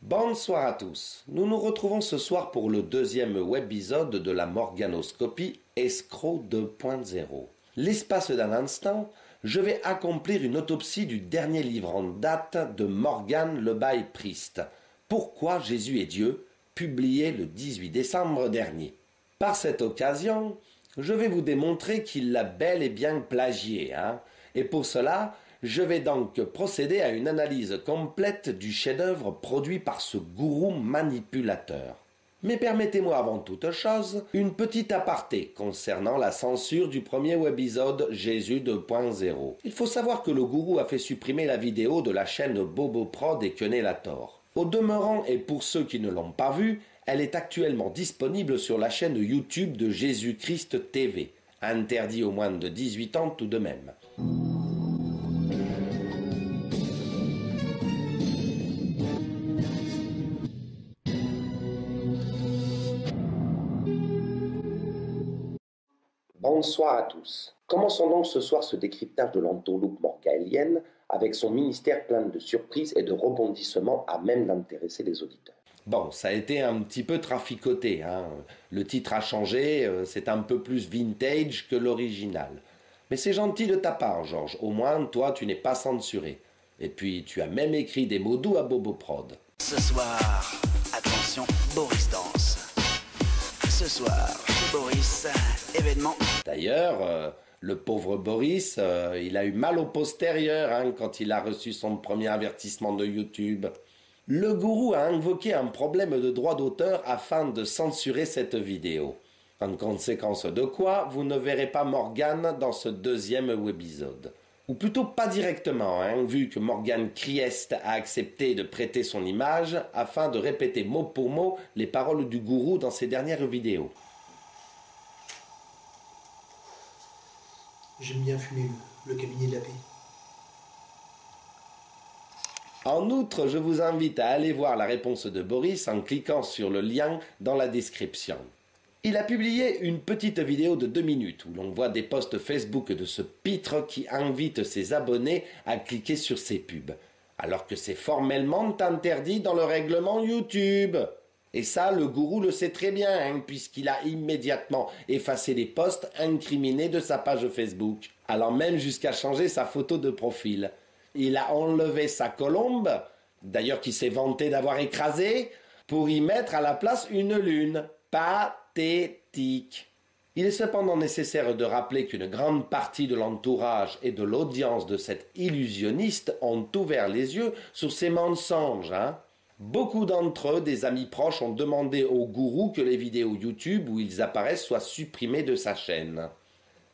Bonsoir à tous, nous nous retrouvons ce soir pour le deuxième webisode de la Morganoscopie Escroc 2.0. L'espace d'un instant, je vais accomplir une autopsie du dernier livre en date de Morgan Le Bail-Priest, Pourquoi Jésus est Dieu, publié le 18 décembre dernier. Par cette occasion, je vais vous démontrer qu'il l'a bel et bien plagié, et pour cela, je vais donc procéder à une analyse complète du chef-d'œuvre produit par ce gourou manipulateur. Mais permettez-moi avant toute chose une petite aparté concernant la censure du premier webisode Jésus 2.0. Il faut savoir que le gourou a fait supprimer la vidéo de la chaîne Boboprod et Kenellator. Au demeurant, et pour ceux qui ne l'ont pas vue, elle est actuellement disponible sur la chaîne YouTube de Jésus-Christ TV, interdit aux moins de 18 ans tout de même. Bonsoir à tous. Commençons donc ce soir ce décryptage de l'entourloupe morgaélienne avec son ministère plein de surprises et de rebondissements à même d'intéresser les auditeurs. Bon, ça a été un petit peu traficoté, Le titre a changé, c'est un peu plus vintage que l'original. Mais c'est gentil de ta part, Georges. Au moins, toi, tu n'es pas censuré. Et puis, tu as même écrit des mots doux à Boboprod. Ce soir, attention, Boris danse. Ce soir, chez Boris, événement. D'ailleurs, le pauvre Boris, il a eu mal au postérieur quand il a reçu son premier avertissement de YouTube. Le gourou a invoqué un problème de droit d'auteur afin de censurer cette vidéo. En conséquence de quoi, vous ne verrez pas Morgan dans ce deuxième webisode. Ou plutôt pas directement, vu que Morgan Criest a accepté de prêter son image afin de répéter mot pour mot les paroles du gourou dans ses dernières vidéos. J'aime bien fumer le cabinet de la paix. En outre, je vous invite à aller voir la réponse de Boris en cliquant sur le lien dans la description. Il a publié une petite vidéo de 2 minutes où l'on voit des posts Facebook de ce pitre qui invite ses abonnés à cliquer sur ses pubs, alors que c'est formellement interdit dans le règlement YouTube. Et ça, le gourou le sait très bien, puisqu'il a immédiatement effacé les posts incriminés de sa page Facebook, allant même jusqu'à changer sa photo de profil. Il a enlevé sa colombe, d'ailleurs qui s'est vanté d'avoir écrasé, pour y mettre à la place une lune. Pathétique. Il est cependant nécessaire de rappeler qu'une grande partie de l'entourage et de l'audience de cet illusionniste ont ouvert les yeux sur ces mensonges. Beaucoup d'entre eux, des amis proches, ont demandé au gourou que les vidéos YouTube où ils apparaissent soient supprimées de sa chaîne.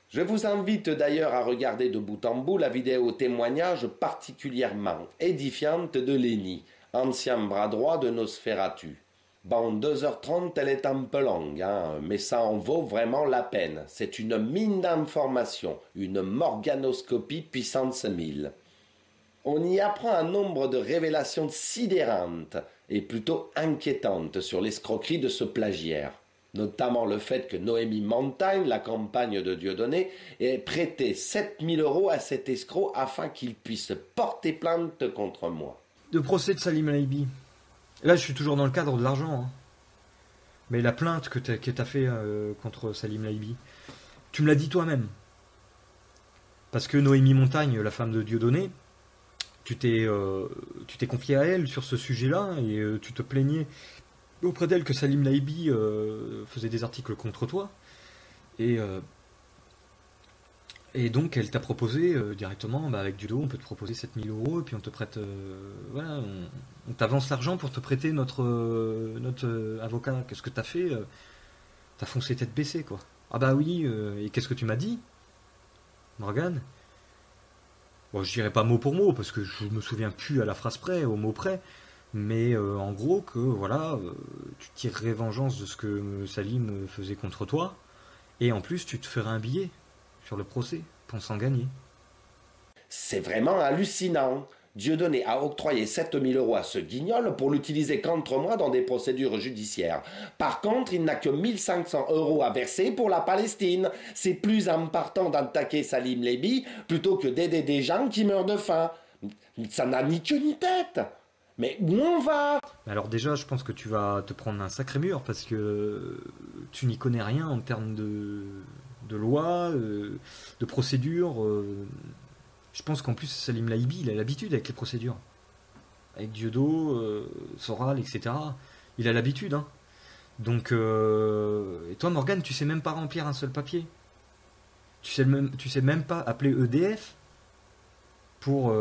Je vous invite d'ailleurs à regarder de bout en bout la vidéo témoignage particulièrement édifiante de Lenny, ancien bras droit de Nosferatu. Bon, 2h30, elle est un peu longue, mais ça en vaut vraiment la peine. C'est une mine d'informations, une morganoscopie puissance 1000. On y apprend un nombre de révélations sidérantes et plutôt inquiétantes sur l'escroquerie de ce plagiaire. Notamment le fait que Noémie Montagne, la compagne de Dieudonné, ait prêté 7 000 € à cet escroc afin qu'il puisse porter plainte contre moi. De procès de Salim Laibi. Là, je suis toujours dans le cadre de l'argent. Mais la plainte que t'as fait contre Salim Laibi, tu me l'as dit toi-même. Parce que Noémie Montagne, la femme de Dieudonné, tu t'es confié à elle sur ce sujet-là et tu te plaignais auprès d'elle que Salim Laibi faisait des articles contre toi. Et donc elle t'a proposé directement, avec du dos, on peut te proposer 7 000 € et puis on te prête, voilà, on t'avance l'argent pour te prêter notre avocat. Qu'est-ce que t'as fait? T'as foncé tête baissée, quoi. Ah bah oui, et qu'est-ce que tu m'as dit, Morgane? Bon, je dirais pas mot pour mot, parce que je me souviens plus à la phrase près, au mot près, mais en gros que, voilà, tu tirerais vengeance de ce que Salim faisait contre toi, et en plus tu te ferais un billet sur le procès, pensant gagner. C'est vraiment hallucinant. Dieudonné a octroyé 7000 € à ce guignol pour l'utiliser contre moi dans des procédures judiciaires. Par contre, il n'a que 1500 € à verser pour la Palestine. C'est plus important d'attaquer Salim Lébi plutôt que d'aider des gens qui meurent de faim. Ça n'a ni queue ni tête. Mais où on va? Alors déjà, je pense que tu vas te prendre un sacré mur parce que tu n'y connais rien en termes de loi, de procédure. Je pense qu'en plus, Salim Laibi, il a l'habitude avec les procédures. Avec Dieudo, Soral, etc. Il a l'habitude. Hein. Donc, et toi, Morgane, tu sais même pas remplir un seul papier. Tu sais même pas appeler EDF pour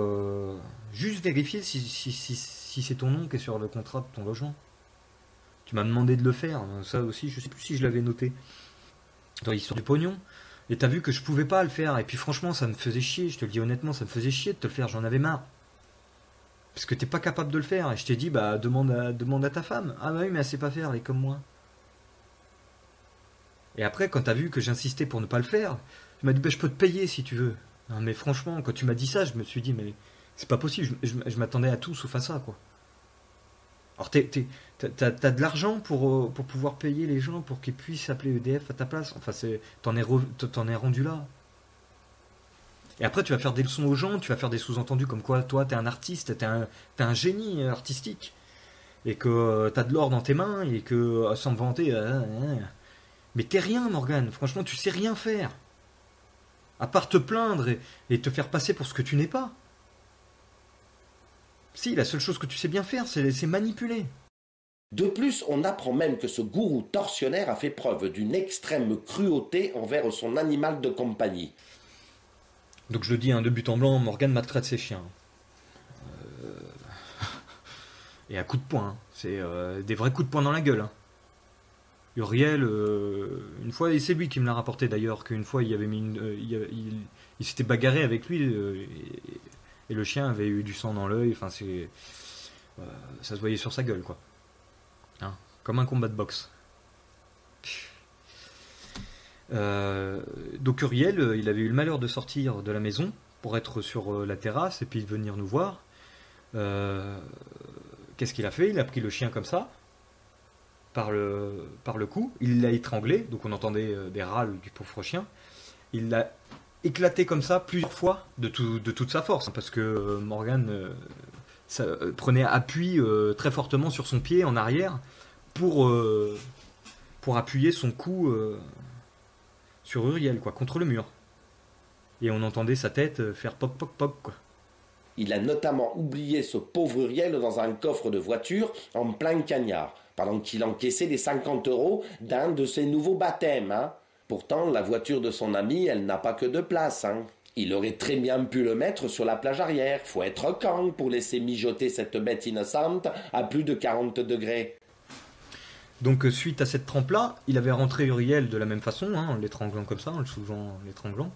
juste vérifier si c'est ton nom qui est sur le contrat de ton logement. Tu m'as demandé de le faire. Ça aussi, je sais plus si je l'avais noté. Dans l'histoire du pognon. Et t'as vu que je pouvais pas le faire. Et puis franchement, ça me faisait chier. Je te le dis honnêtement, ça me faisait chier de te le faire. J'en avais marre. Parce que t'es pas capable de le faire. Et je t'ai dit, bah demande à ta femme. Ah bah oui, mais elle sait pas faire, elle est comme moi. Et après, quand t'as vu que j'insistais pour ne pas le faire, tu m'as dit, bah je peux te payer si tu veux. Non, mais franchement, quand tu m'as dit ça, je me suis dit, mais c'est pas possible. Je m'attendais à tout sauf à ça, quoi. Alors t'as de l'argent pour pouvoir payer les gens pour qu'ils puissent appeler EDF à ta place. Enfin, t'en es rendu là. Et après, tu vas faire des leçons aux gens, tu vas faire des sous-entendus comme quoi, toi, t'es un artiste, t'es un génie artistique. Et que t'as de l'or dans tes mains et que, sans me vanter... mais t'es rien, Morgane. Franchement, tu sais rien faire. À part te plaindre et te faire passer pour ce que tu n'es pas. Si, la seule chose que tu sais bien faire, c'est manipuler. De plus, on apprend même que ce gourou tortionnaire a fait preuve d'une extrême cruauté envers son animal de compagnie. Donc je le dis, de but en blanc, Morgane maltraite ses chiens. Et à coups de poing. Hein. C'est des vrais coups de poing dans la gueule. Hein. Uriel, une fois, et c'est lui qui me l'a rapporté d'ailleurs, qu'une fois il avait mis il s'était bagarré avec lui et le chien avait eu du sang dans l'œil. Enfin, ça se voyait sur sa gueule, quoi. Hein, comme un combat de boxe. Donc Uriel, il avait eu le malheur de sortir de la maison pour être sur la terrasse et puis de venir nous voir. Qu'est-ce qu'il a fait? Il a pris le chien comme ça, par le cou, il l'a étranglé, donc on entendait des râles du pauvre chien. Il l'a éclaté comme ça plusieurs fois de toute sa force, hein, parce que Morgane prenait appui très fortement sur son pied en arrière pour appuyer son cou sur Uriel, quoi, contre le mur. Et on entendait sa tête faire pop pop pop, quoi. Il a notamment oublié ce pauvre Uriel dans un coffre de voiture en plein cagnard, pendant qu'il encaissait les 50 € d'un de ses nouveaux baptêmes. Hein. Pourtant, la voiture de son ami, elle n'a pas que de place. Hein. Il aurait très bien pu le mettre sur la plage arrière. Faut être con pour laisser mijoter cette bête innocente à plus de 40 degrés. Donc suite à cette trempe-là, il avait rentré Uriel de la même façon, hein, en l'étranglant comme ça, en le soulevant, en l'étranglant.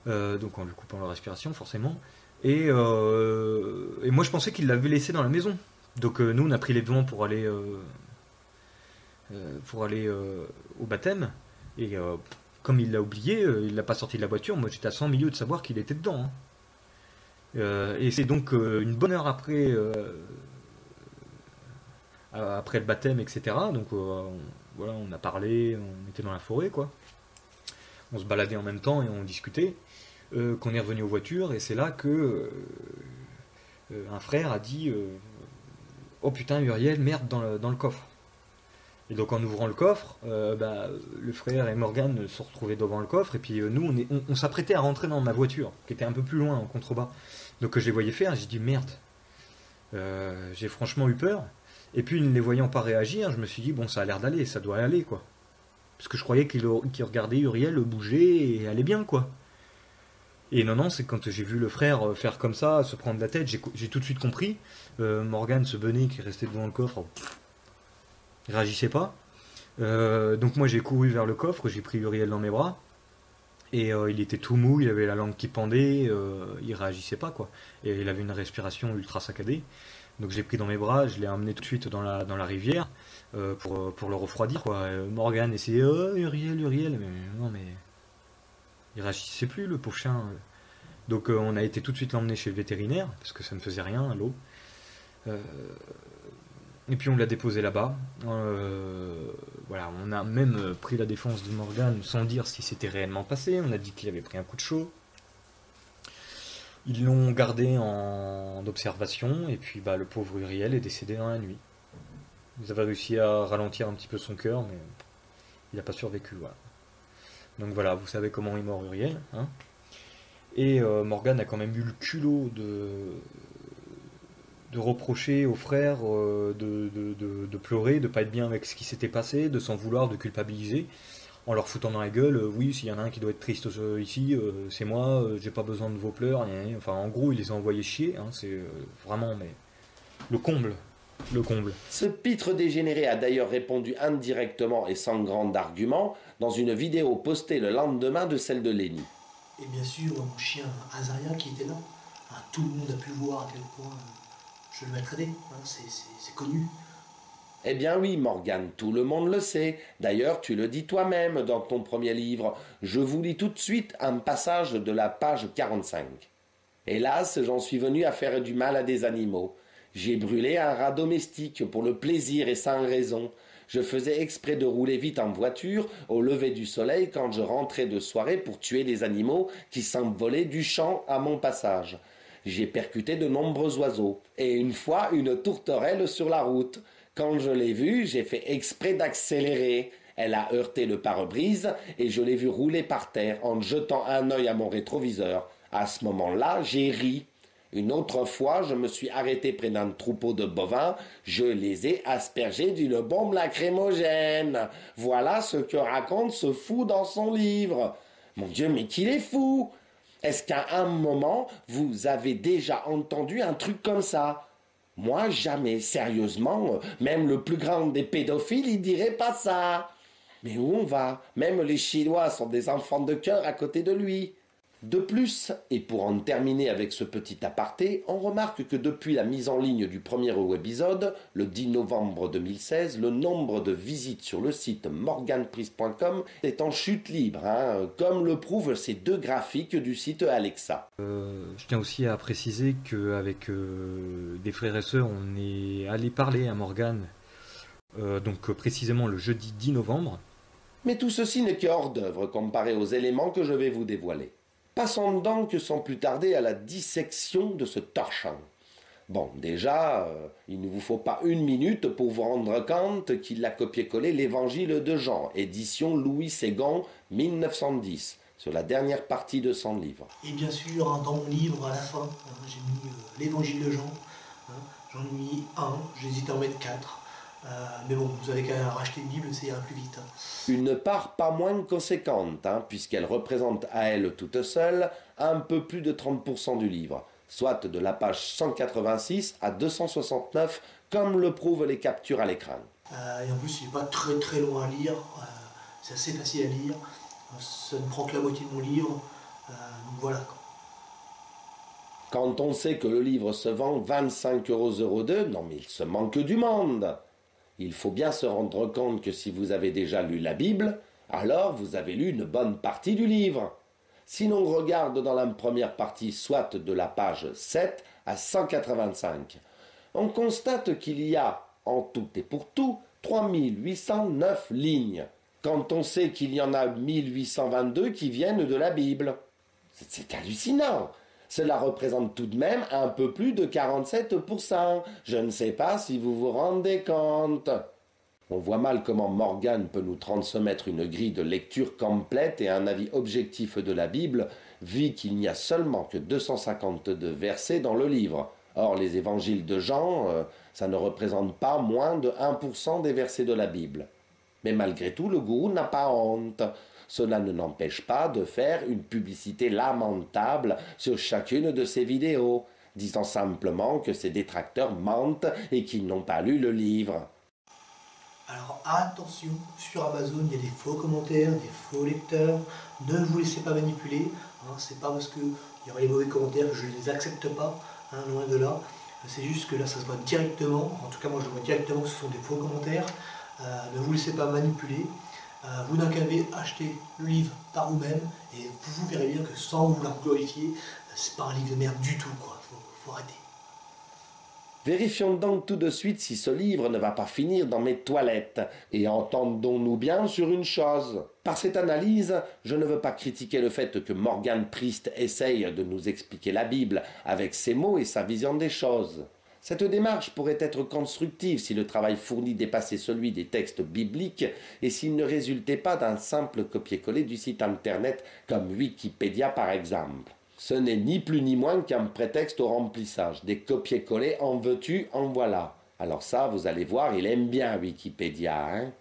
Donc en lui coupant la respiration, forcément. Et moi je pensais qu'il l'avait laissé dans la maison. Donc nous on a pris les devants pour aller au baptême. Et comme il l'a oublié, il l'a pas sorti de la voiture. Moi j'étais à 100 milieux de savoir qu'il était dedans. Hein. Et c'est donc une bonne heure après le baptême, etc. Donc voilà, on a parlé, on était dans la forêt, quoi. On se baladait en même temps et on discutait. Qu'on est revenu aux voitures, et c'est là que un frère a dit oh putain Uriel, merde, dans le coffre. Et donc en ouvrant le coffre, le frère et Morgane se retrouvaient devant le coffre, et puis nous on s'apprêtait à rentrer dans ma voiture qui était un peu plus loin en contrebas. Donc je les voyais faire, j'ai dit merde, j'ai franchement eu peur. Et puis ne les voyant pas réagir, je me suis dit bon, ça a l'air d'aller, ça doit aller, quoi, parce que je croyais qu'il regardait Uriel bouger et aller bien, quoi. Et non, c'est quand j'ai vu le frère faire comme ça, se prendre la tête, j'ai tout de suite compris. Morgane, ce benet qui restait devant le coffre, il réagissait pas. Donc moi j'ai couru vers le coffre, j'ai pris Uriel dans mes bras, et il était tout mou, il avait la langue qui pendait, il réagissait pas, quoi. Et il avait une respiration ultra saccadée. Donc je l'ai pris dans mes bras, je l'ai emmené tout de suite dans la rivière pour le refroidir, quoi. Morgane essayait, oh, Uriel, mais non, mais il réagissait plus, le pauvre chien. Donc on a été tout de suite l'emmener chez le vétérinaire, parce que ça ne faisait rien, l'eau. Et puis on l'a déposé là-bas. Voilà, on a même pris la défense de Morgane sans dire ce qui s'était réellement passé. On a dit qu'il avait pris un coup de chaud. Ils l'ont gardé en observation, et puis le pauvre Uriel est décédé dans la nuit. Ils avaient réussi à ralentir un petit peu son cœur, mais il n'a pas survécu. Voilà. Donc voilà, vous savez comment est mort Uriel. Hein. Et Morgane a quand même eu le culot de reprocher aux frères de pleurer, de pas être bien avec ce qui s'était passé, de s'en vouloir, de culpabiliser, en leur foutant dans la gueule, oui, s'il y en a un qui doit être triste ici, c'est moi, j'ai pas besoin de vos pleurs, enfin en gros il les a envoyés chier, hein, c'est vraiment mais le comble. Le comble. Ce pitre dégénéré a d'ailleurs répondu indirectement et sans grand argument dans une vidéo postée le lendemain de celle de Lenny. Et bien sûr, mon chien Azaria qui était là. Hein, tout le monde a pu voir à quel point je le maltraitais. Hein, c'est connu. Eh bien oui, Morgane, tout le monde le sait. D'ailleurs, tu le dis toi-même dans ton premier livre. Je vous lis tout de suite un passage de la page 45. Hélas, j'en suis venu à faire du mal à des animaux. J'ai brûlé un rat domestique pour le plaisir et sans raison. Je faisais exprès de rouler vite en voiture au lever du soleil quand je rentrais de soirée pour tuer les animaux qui s'envolaient du champ à mon passage. J'ai percuté de nombreux oiseaux et une fois une tourterelle sur la route. Quand je l'ai vue, j'ai fait exprès d'accélérer. Elle a heurté le pare-brise et je l'ai vue rouler par terre en jetant un œil à mon rétroviseur. À ce moment-là, j'ai ri. Une autre fois, je me suis arrêté près d'un troupeau de bovins, je les ai aspergés d'une bombe lacrymogène. Voilà ce que raconte ce fou dans son livre. Mon Dieu, mais qu'il est fou! Est-ce qu'à un moment, vous avez déjà entendu un truc comme ça? Moi, jamais, sérieusement, même le plus grand des pédophiles, il dirait pas ça. Mais où on va? Même les Chinois sont des enfants de cœur à côté de lui. De plus, et pour en terminer avec ce petit aparté, on remarque que depuis la mise en ligne du premier webisode, le 10 novembre 2016, le nombre de visites sur le site morganeprise.com est en chute libre, comme le prouvent ces deux graphiques du site Alexa. Je tiens aussi à préciser qu'avec des frères et sœurs, on est allé parler à Morgane, donc précisément le jeudi 10 novembre. Mais tout ceci n'est que hors d'œuvre comparé aux éléments que je vais vous dévoiler. Passons donc sans plus tarder à la dissection de ce torchon. Bon, déjà, il ne vous faut pas une minute pour vous rendre compte qu'il a copié-collé l'Évangile de Jean, édition Louis Ségon, 1910, sur la dernière partie de son livre. Et bien sûr, dans mon livre, à la fin, j'ai mis l'Évangile de Jean. J'en ai mis un, j'hésite à en mettre 4. Mais bon, vous avez qu'à racheter une Bible, ça ira plus vite. Une part pas moins conséquente, puisqu'elle représente à elle toute seule un peu plus de 30% du livre, soit de la page 186 à 269, comme le prouvent les captures à l'écran. Et en plus, il n'est pas très très long à lire, c'est assez facile à lire, ça ne prend que la moitié de mon livre, donc voilà. Quand on sait que le livre se vend 25,02 €, non mais il se manque du monde. Il faut bien se rendre compte que si vous avez déjà lu la Bible, alors vous avez lu une bonne partie du livre. Si l'on regarde dans la première partie, soit de la page 7 à 185, on constate qu'il y a, en tout et pour tout, 3809 lignes, quand on sait qu'il y en a 1822 qui viennent de la Bible. C'est hallucinant. Cela représente tout de même un peu plus de 47%. Je ne sais pas si vous vous rendez compte. On voit mal comment Morgane peut nous transmettre une grille de lecture complète et un avis objectif de la Bible, vu qu'il n'y a seulement que 252 versets dans le livre. Or, les évangiles de Jean, ça ne représente pas moins de 1% des versets de la Bible. Mais malgré tout, le gourou n'a pas honte. Cela ne n'empêche pas de faire une publicité lamentable sur chacune de ses vidéos, disant simplement que ses détracteurs mentent et qu'ils n'ont pas lu le livre. Alors attention, sur Amazon, il y a des faux commentaires, des faux lecteurs. Ne vous laissez pas manipuler. C'est pas parce qu'il y aura les mauvais commentaires que je ne les accepte pas, loin de là. C'est juste que là, ça se voit directement. En tout cas, moi, je vois directement que ce sont des faux commentaires. Ne vous laissez pas manipuler. Vous n'avez qu'à acheter le livre par vous-même et vous verrez bien que sans vouloir glorifier, c'est pas un livre de merde du tout, quoi. Faut arrêter. Vérifions donc tout de suite si ce livre ne va pas finir dans mes toilettes. Et entendons-nous bien sur une chose. Par cette analyse, je ne veux pas critiquer le fait que Morgan Priest essaye de nous expliquer la Bible avec ses mots et sa vision des choses. Cette démarche pourrait être constructive si le travail fourni dépassait celui des textes bibliques et s'il ne résultait pas d'un simple copier-coller du site internet comme Wikipédia par exemple. Ce n'est ni plus ni moins qu'un prétexte au remplissage. Des copier-coller en veux-tu, en voilà. Alors ça, vous allez voir, il aime bien Wikipédia, hein.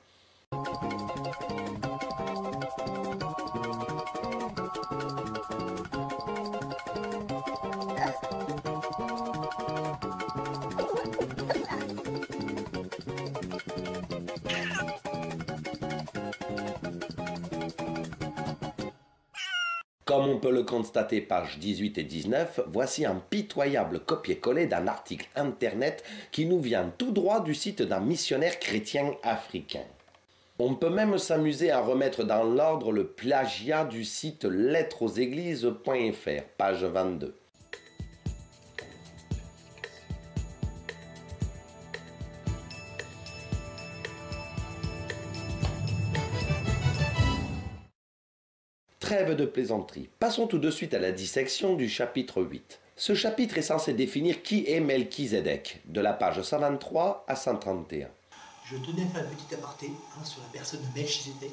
Comme on peut le constater, pages 18 et 19, voici un pitoyable copier-coller d'un article internet qui nous vient tout droit du site d'un missionnaire chrétien africain. On peut même s'amuser à remettre dans l'ordre le plagiat du site lettreauxéglises.fr, page 22. Trêve de plaisanterie. Passons tout de suite à la dissection du chapitre 8. Ce chapitre est censé définir qui est Melchizedek, de la page 123 à 131. Je tenais à faire un petit aparté sur la personne de Melchizedek.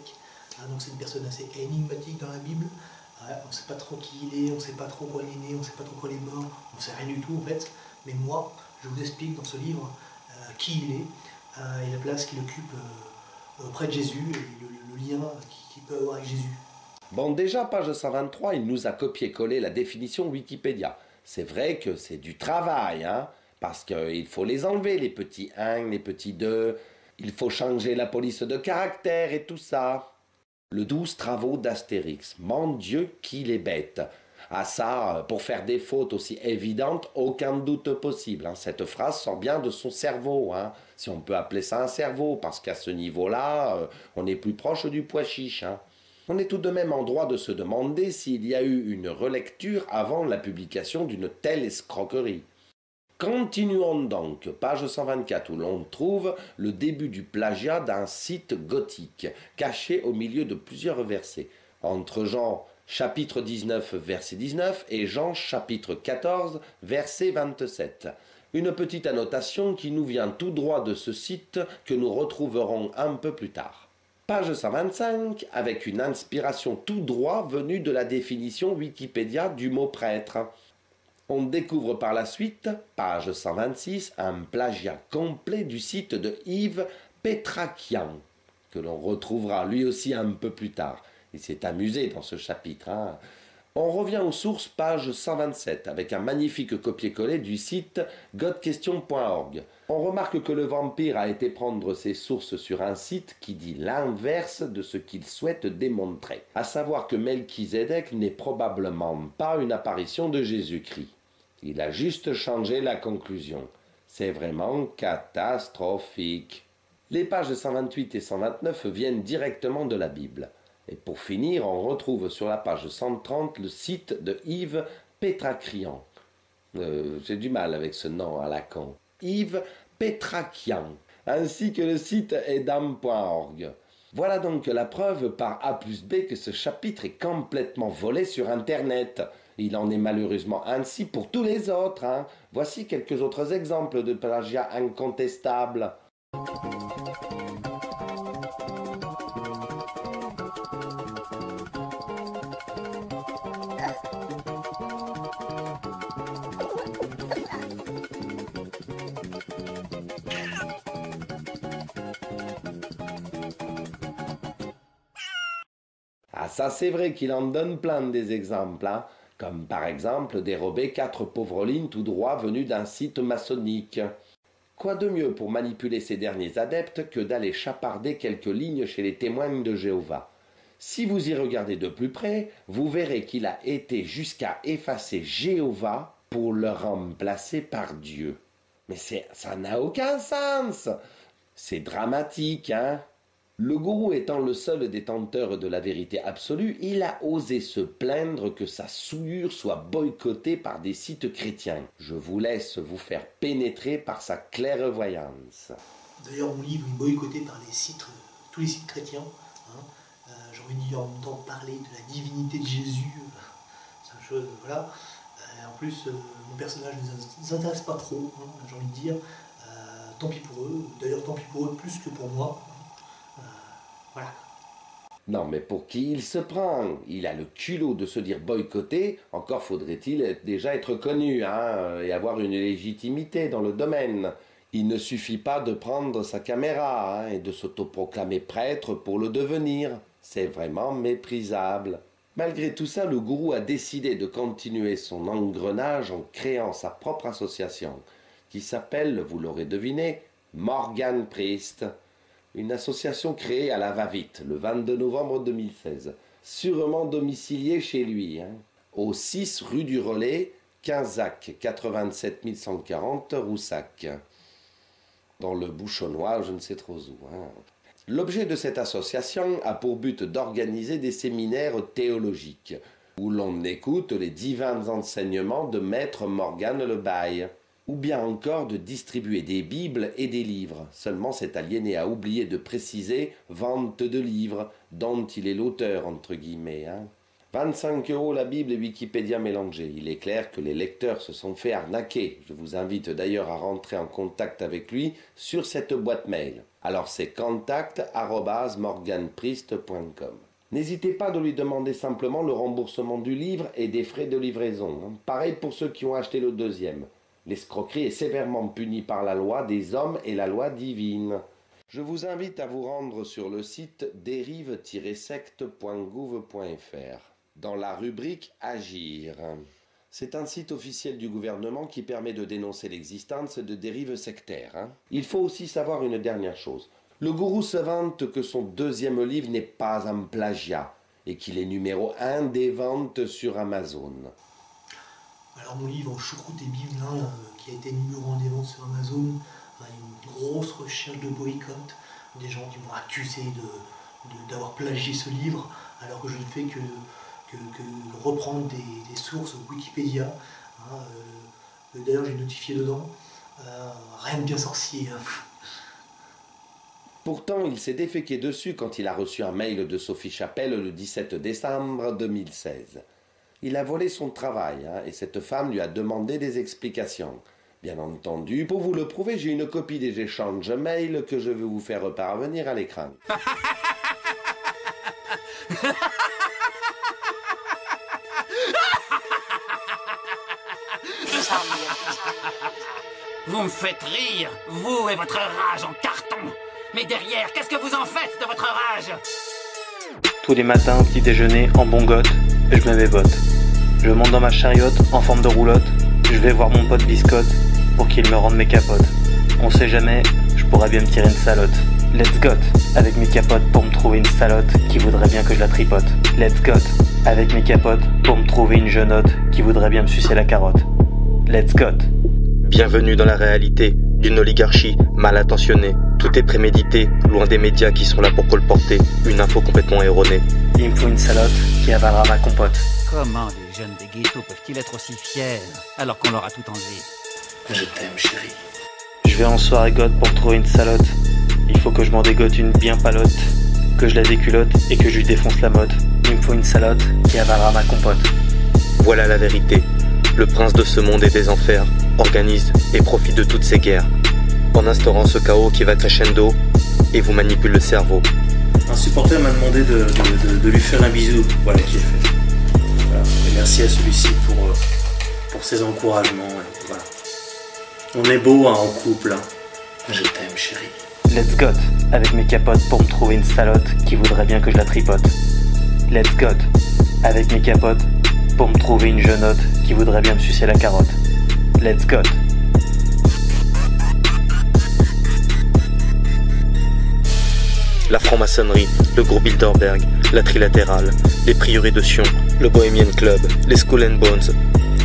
Donc c'est une personne assez énigmatique dans la Bible. On ne sait pas trop qui il est, on ne sait pas trop quand il est né, on ne sait pas trop quand il est mort, on ne sait rien du tout en fait. Mais moi, je vous explique dans ce livre qui il est et la place qu'il occupe auprès de Jésus et le lien qu'il peut avoir avec Jésus. Bon, déjà, page 123, il nous a copié-collé la définition Wikipédia. C'est vrai que c'est du travail, hein, parce qu'il faut les enlever, les petits 1, les petits 2, il faut changer la police de caractère et tout ça. Le 12 travaux d'Astérix, mon Dieu qu'il est bête. Ah ça, pour faire des fautes aussi évidentes, aucun doute possible. Hein. Cette phrase sort bien de son cerveau, hein, si on peut appeler ça un cerveau, parce qu'à ce niveau-là, on est plus proche du pois chiche, hein. On est tout de même en droit de se demander s'il y a eu une relecture avant la publication d'une telle escroquerie. Continuons donc, page 124, où l'on trouve le début du plagiat d'un site gothique, caché au milieu de plusieurs versets, entre Jean chapitre 19, verset 19, et Jean chapitre 14, verset 27. Une petite annotation qui nous vient tout droit de ce site que nous retrouverons un peu plus tard. Page 125, avec une inspiration tout droit venue de la définition Wikipédia du mot prêtre. On découvre par la suite, page 126, un plagiat complet du site de Yves Petrakian, que l'on retrouvera lui aussi un peu plus tard. Il s'est amusé dans ce chapitre, hein. On revient aux sources, page 127, avec un magnifique copier-coller du site godquestion.org. On remarque que le vampire a été prendre ses sources sur un site qui dit l'inverse de ce qu'il souhaite démontrer, à savoir que Melchizedek n'est probablement pas une apparition de Jésus-Christ. Il a juste changé la conclusion. C'est vraiment catastrophique. Les pages 128 et 129 viennent directement de la Bible. Et pour finir, on retrouve sur la page 130 le site de Yves Petrakian. J'ai du mal avec ce nom à la con. Yves Petrakian, ainsi que le site edam.org. Voilà donc la preuve par A plus B que ce chapitre est complètement volé sur Internet. Il en est malheureusement ainsi pour tous les autres, hein. Voici quelques autres exemples de plagiat incontestables. Ah ça c'est vrai qu'il en donne plein des exemples, hein, comme par exemple dérober 4 pauvres lignes tout droit venues d'un site maçonnique. Quoi de mieux pour manipuler ces derniers adeptes que d'aller chaparder quelques lignes chez les témoins de Jéhovah. Si vous y regardez de plus près, vous verrez qu'il a été jusqu'à effacer Jéhovah pour le remplacer par Dieu. Mais ça n'a aucun sens. C'est dramatique, hein. Le gourou étant le seul détenteur de la vérité absolue, il a osé se plaindre que sa souillure soit boycottée par des sites chrétiens. Je vous laisse vous faire pénétrer par sa clairvoyance. D'ailleurs, mon livre est boycotté par tous les sites chrétiens. Hein. J'ai envie de dire en même temps parler de la divinité de Jésus. C'est une chose, voilà. En plus, mon personnage ne les intéresse pas trop, hein, j'ai envie de dire. Tant pis pour eux. D'ailleurs, tant pis pour eux plus que pour moi. Voilà. Non, mais pour qui il se prend? Il a le culot de se dire boycotté, encore faudrait-il déjà être connu, hein, et avoir une légitimité dans le domaine. Il ne suffit pas de prendre sa caméra, hein, et de s'autoproclamer prêtre pour le devenir. C'est vraiment méprisable. Malgré tout ça, le gourou a décidé de continuer son engrenage en créant sa propre association, qui s'appelle, vous l'aurez deviné, Morgan Priest. Une association créée à la va-vite, le 22 novembre 2016, sûrement domiciliée chez lui, hein, au 6 rue du Relais, 15AC 87 140 Roussac, dans le Bouchonnois, je ne sais trop où. Hein. L'objet de cette association a pour but d'organiser des séminaires théologiques, où l'on écoute les divins enseignements de Maître Morgan Le Bail, ou bien encore de distribuer des bibles et des livres. Seulement cet aliéné a oublié de préciser « vente de livres » dont il est l'auteur, entre guillemets. Hein. 25 € la Bible et Wikipédia mélangés. Il est clair que les lecteurs se sont fait arnaquer. Je vous invite d'ailleurs à rentrer en contact avec lui sur cette boîte mail. Alors c'est contact@morganpriest.com. N'hésitez pas de lui demander simplement le remboursement du livre et des frais de livraison. Hein. Pareil pour ceux qui ont acheté le deuxième. L'escroquerie est sévèrement punie par la loi des hommes et la loi divine. Je vous invite à vous rendre sur le site dérive-secte.gouv.fr, dans la rubrique « Agir ». C'est un site officiel du gouvernement qui permet de dénoncer l'existence de dérives sectaires. Hein. Il faut aussi savoir une dernière chose. Le gourou se vante que son deuxième livre n'est pas un plagiat et qu'il est numéro 1 des ventes sur Amazon. Alors mon livre Choucroute et Bible, qui a été numéro 1 des ventes sur Amazon, il y a une grosse recherche de boycott, des gens qui m'ont accusé d'avoir plagié ce livre, alors que je ne fais que reprendre des sources Wikipédia. Hein, d'ailleurs j'ai notifié dedans, rien de bien sorcier. Hein. Pourtant, il s'est déféqué dessus quand il a reçu un mail de Sophie Chapelle le 17 décembre 2016. Il a volé son travail, hein, et cette femme lui a demandé des explications. Bien entendu, pour vous le prouver, j'ai une copie des échanges mails que je vais vous faire parvenir à l'écran. Vous me faites rire, vous et votre rage en carton. Mais derrière, qu'est-ce que vous en faites de votre rage? Tous les matins au petit déjeuner, en bon gosse, je me bébote. Je monte dans ma chariote en forme de roulotte. Je vais voir mon pote Biscotte pour qu'il me rende mes capotes. On sait jamais, je pourrais bien me tirer une salotte. Let's go avec mes capotes pour me trouver une salotte qui voudrait bien que je la tripote. Let's go avec mes capotes pour me trouver une jeunotte qui voudrait bien me sucer la carotte. Let's go. Bienvenue dans la réalité d'une oligarchie mal intentionnée. Tout est prémédité, loin des médias qui sont là pour colporter une info complètement erronée. Il me faut une salotte qui avalera ma compote. Comment les jeunes des ghettos peuvent-ils être aussi fiers alors qu'on leur a tout enlevé? Je t'aime, chérie. Je vais en soirée goth pour trouver une salotte. Il faut que je m'en dégote une bien palote, que je la déculotte et que je lui défonce la motte. Il me faut une salotte qui avalera ma compote. Voilà la vérité. Le prince de ce monde et des enfers organise et profite de toutes ces guerres, en instaurant ce chaos qui va crescendo et vous manipule le cerveau. Un supporter m'a demandé de lui faire un bisou. Voilà qui est fait. Voilà. Et merci à celui-ci pour ses encouragements. Et voilà. On est beau hein, en couple. Hein. Je t'aime, chérie. Let's go avec mes capotes pour me trouver une salotte qui voudrait bien que je la tripote. Let's go avec mes capotes pour me trouver une jeunotte qui voudrait bien me sucer la carotte. Let's go. La franc-maçonnerie, le groupe Bilderberg, la trilatérale, les prieurés de Sion, le Bohemian Club, les Skull and Bones,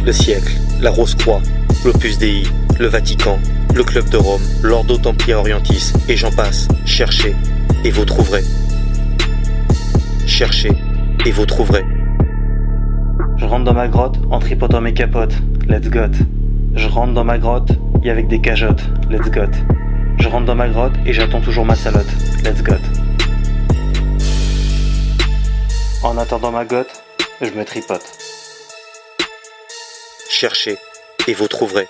le siècle, la Rose-Croix, l'Opus Dei, le Vatican, le club de Rome, l'Ordo Templia Orientis, et j'en passe. Cherchez, et vous trouverez. Cherchez, et vous trouverez. Je rentre dans ma grotte en tripotant mes capotes. Let's go. Je rentre dans ma grotte et avec des cajottes. Let's go. Je rentre dans ma grotte et j'attends toujours ma salotte. Let's go. En attendant ma gotte, je me tripote. Cherchez, et vous trouverez.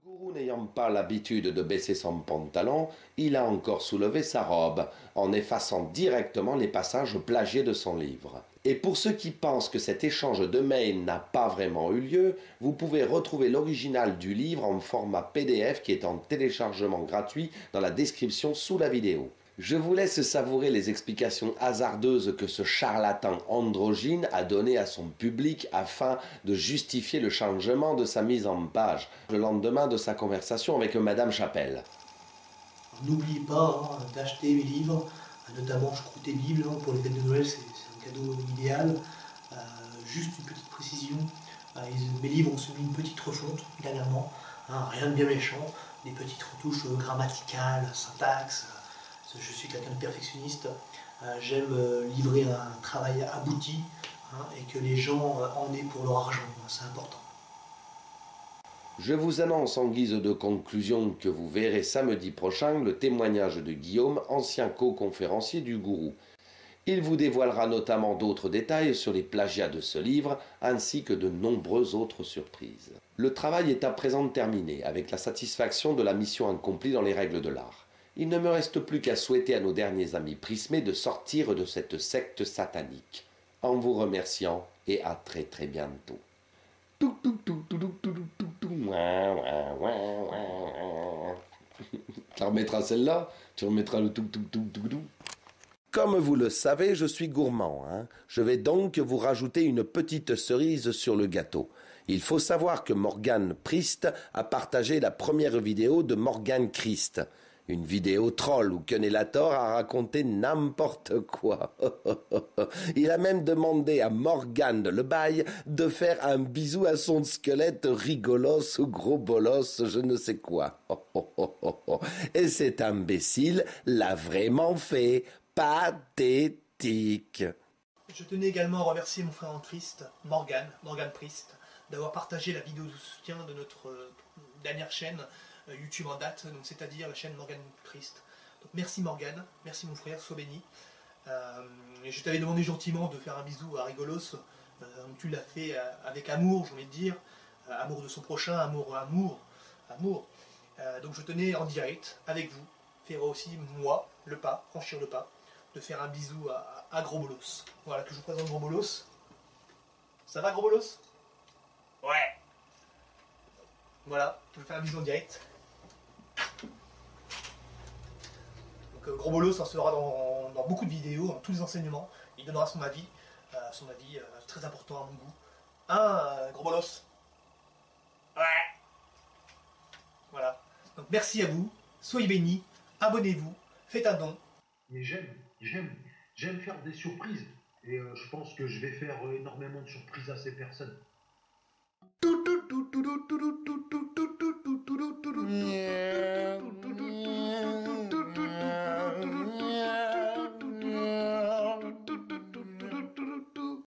Le gourou n'ayant pas l'habitude de baisser son pantalon, il a encore soulevé sa robe, en effaçant directement les passages plagiés de son livre. Et pour ceux qui pensent que cet échange de mails n'a pas vraiment eu lieu, vous pouvez retrouver l'original du livre en format PDF qui est en téléchargement gratuit dans la description sous la vidéo. Je vous laisse savourer les explications hasardeuses que ce charlatan androgyne a données à son public afin de justifier le changement de sa mise en page, le lendemain de sa conversation avec Madame Chapelle. N'oubliez pas d'acheter mes livres, notamment Je croûte tes Bibles, pour les fêtes de Noël, c'est un cadeau idéal. Juste une petite précision, mes livres ont subi une petite refonte dernièrement, rien de bien méchant, des petites retouches grammaticales, syntaxe. Je suis quelqu'un de perfectionniste, j'aime livrer un travail abouti et que les gens en aient pour leur argent, c'est important. Je vous annonce en guise de conclusion que vous verrez samedi prochain le témoignage de Guillaume, ancien co-conférencier du gourou. Il vous dévoilera notamment d'autres détails sur les plagiats de ce livre, ainsi que de nombreuses autres surprises. Le travail est à présent terminé, avec la satisfaction de la mission accomplie dans les règles de l'art. Il ne me reste plus qu'à souhaiter à nos derniers amis prismés de sortir de cette secte satanique. En vous remerciant et à très très bientôt. Tu remettras celle-là? Tu remettras le tout. Comme vous le savez, je suis gourmand. Je vais donc vous rajouter une petite cerise sur le gâteau. Il faut savoir que Morgan Priest a partagé la première vidéo de Morgan Christ. Une vidéo troll où Kenellator a raconté n'importe quoi. Il a même demandé à Morgane le bail de faire un bisou à son squelette rigolos ou gros bolos, je ne sais quoi. Et cet imbécile l'a vraiment fait. Pathétique. Je tenais également à remercier mon frère en Christ, Morgan Priest, d'avoir partagé la vidéo de soutien de notre dernière chaîne YouTube en date, donc c'est-à-dire la chaîne Morgan Priest. Donc merci Morgan, merci mon frère, sois béni. Je t'avais demandé gentiment de faire un bisou à Rigolos, tu l'as fait avec amour, j'ai envie de dire, amour de son prochain, amour. Donc je tenais en direct avec vous, faire aussi moi franchir le pas, de faire un bisou à Gros Bolos. Voilà, que je vous présente Gros Bolos. Ça va Gros Bolos? Ouais. Voilà, je vais faire un bisou en direct. Donc Gros Bolos en sera dans beaucoup de vidéos, dans tous les enseignements. Il donnera son avis très important à mon goût. Gros Bolos? Ouais. Voilà. Donc merci à vous, soyez bénis, abonnez-vous, faites un don. Mais j'aime faire des surprises. Et je pense que je vais faire énormément de surprises à ces personnes. Yeah.